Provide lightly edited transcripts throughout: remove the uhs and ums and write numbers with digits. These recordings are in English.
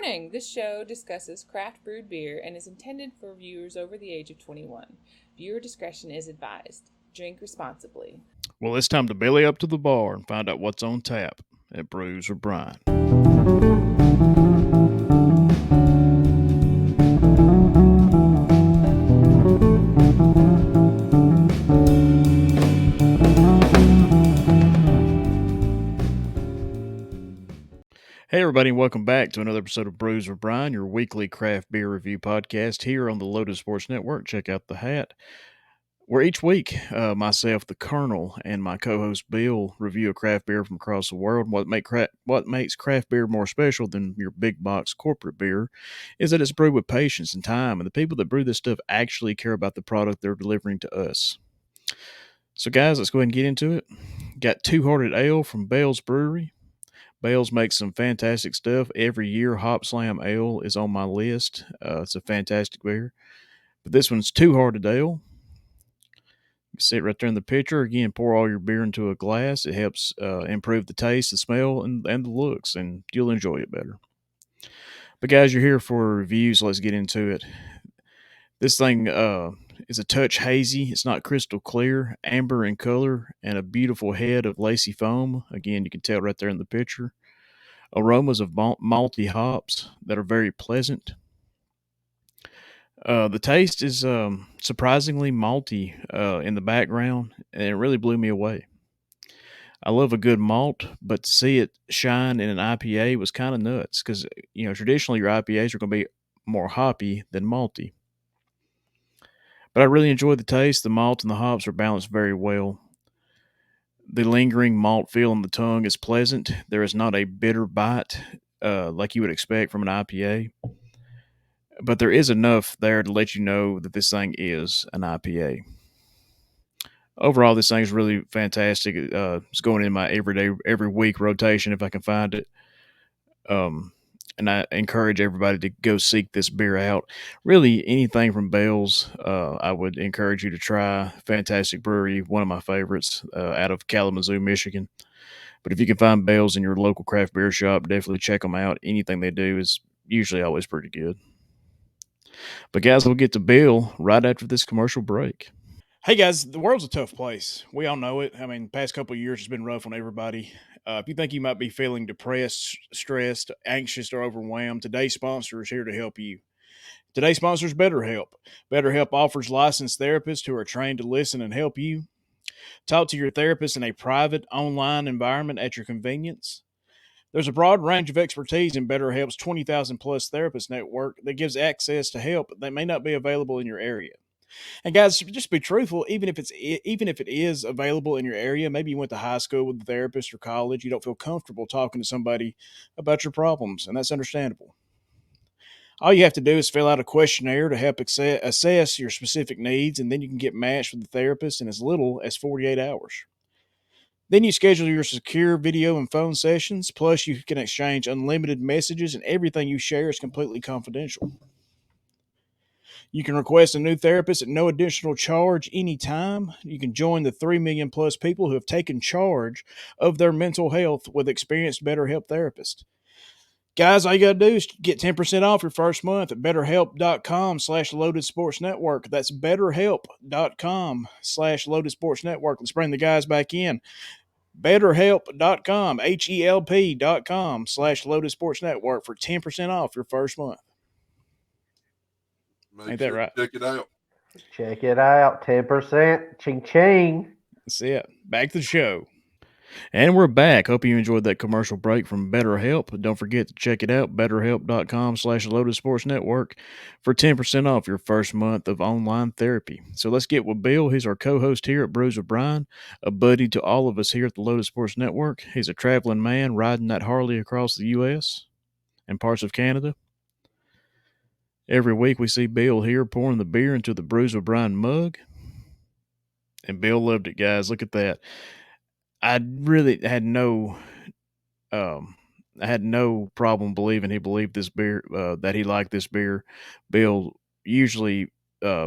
Warning! This show discusses craft brewed beer and is intended for viewers over the age of 21. Viewer discretion is advised. Drink responsibly. Well, it's time to belly up to the bar and find out what's on tap at Brews with Brian. Hey, everybody, and welcome back to another episode of Brews with Brian, your weekly craft beer review podcast here on the Lotus Sports Network. Check out the hat. Where each week, myself, the Colonel, and my co-host Bill review a craft beer from across the world. What makes craft beer more special than your big box corporate beer is that it's brewed with patience and time, and the people that brew this stuff actually care about the product they're delivering to us. So, guys, let's go ahead and get into it. Got Two Hearted Ale from Bell's Brewery. Bell's makes some fantastic stuff. Every year, Hop Slam Ale is on my list. It's a fantastic beer. But this one's Two Hearted Ale. You sit right there in the pitcher. Again, pour all your beer into a glass. It helps improve the taste, the smell, and the looks, and you'll enjoy it better. But guys, you're here for a review, so let's get into it. This thing is a touch hazy. It's not crystal clear, amber in color, and a beautiful head of lacy foam. Again, you can tell right there in the pitcher. Aromas of malty hops that are very pleasant. The taste is surprisingly malty in the background, and it really blew me away. I love a good malt, but to see it shine in an IPA was kind of nuts because, traditionally your IPAs are going to be more hoppy than malty. But I really enjoyed the taste. The malt and the hops are balanced very well. The lingering malt feel on the tongue is pleasant. There is not a bitter bite like you would expect from an IPA. But there is enough there to let you know that this thing is an IPA. Overall, this thing is really fantastic. It's going in my every week rotation if I can find it. And I encourage everybody to go seek this beer out. Really, anything from Bell's, I would encourage you to try. Fantastic brewery, one of my favorites out of Kalamazoo, Michigan. But if you can find Bell's in your local craft beer shop, definitely check them out. Anything they do is usually always pretty good. But guys, we'll get to Bill right after this commercial break. Hey guys, the world's a tough place. We all know it. I mean, the past couple of years has been rough on everybody. If you think you might be feeling depressed, stressed, anxious, or overwhelmed, today's sponsor is here to help you. Today's sponsor is BetterHelp. BetterHelp offers licensed therapists who are trained to listen and help you. Talk to your therapist in a private, online environment at your convenience. There's a broad range of expertise in BetterHelp's 20,000 plus therapist network that gives access to help that may not be available in your area. And guys, just be truthful. Even if it is available in your area, maybe you went to high school with a therapist or college, you don't feel comfortable talking to somebody about your problems, and that's understandable. All you have to do is fill out a questionnaire to help assess your specific needs, and then you can get matched with a therapist in as little as 48 hours. Then you schedule your secure video and phone sessions, plus you can exchange unlimited messages, and everything you share is completely confidential. You can request a new therapist at no additional charge anytime. You can join the 3 million plus people who have taken charge of their mental health with experienced BetterHelp therapists. Guys, all you got to do is get 10% off your first month at betterhelp.com/Loaded Sports Network. That's betterhelp.com/Loaded Sports Network. Let's bring the guys back in. betterhelp.com, HELP.com/Loaded Sports Network for 10% off your first month. Ain't that right? Check it out. Check it out. 10%. Ching ching. That's it. Back to the show. And we're back. Hope you enjoyed that commercial break from BetterHelp. Don't forget to check it out, betterhelp.com/Loaded Sports Network for 10% off your first month of online therapy. So let's get with Bill. He's our co-host here at Brews with Brian, a buddy to all of us here at the Loaded Sports Network. He's a traveling man riding that Harley across the U.S. and parts of Canada. Every week we see Bill here pouring the beer into the Brews with Brian mug. And Bill loved it, guys. Look at that. I really had I had no problem believing he believed this beer, that he liked this beer. Bill usually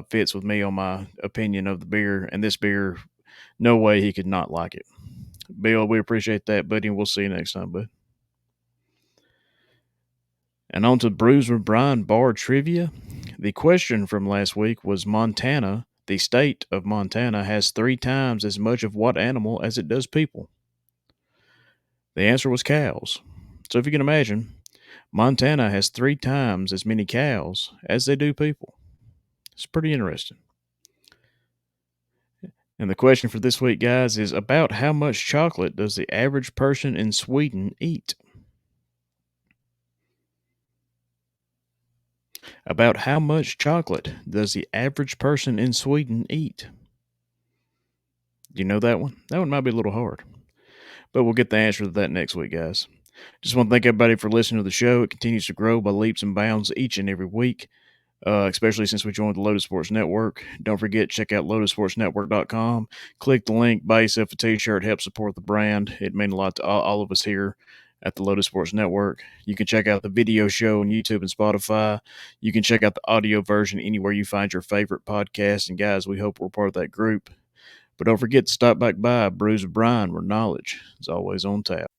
fits with me on my opinion of the beer, and this beer, no way he could not like it. Bill, we appreciate that, buddy, and we'll see you next time, bud. And on to Brews with Brian bar trivia. The question from last week was Montana, the state of Montana, has 3 times as much of what animal as it does people? The answer was cows. So if you can imagine, Montana has 3 times as many cows as they do people. It's pretty interesting. And the question for this week, guys, is about how much chocolate does the average person in Sweden eat? About how much chocolate does the average person in Sweden eat? Do you know that one? That one might be a little hard. But we'll get the answer to that next week, guys. Just want to thank everybody for listening to the show. It continues to grow by leaps and bounds each and every week, especially since we joined the Lotus Sports Network. Don't forget, check out lotusportsnetwork.com. Click the link, buy yourself a t-shirt, help support the brand. It means a lot to all of us here at the Lotus Sports Network. You can check out the video show on YouTube and Spotify. You can check out the audio version anywhere you find your favorite podcast. And guys, we hope we're part of that group. But don't forget to stop back by Brews with Brian, where knowledge is always on tap.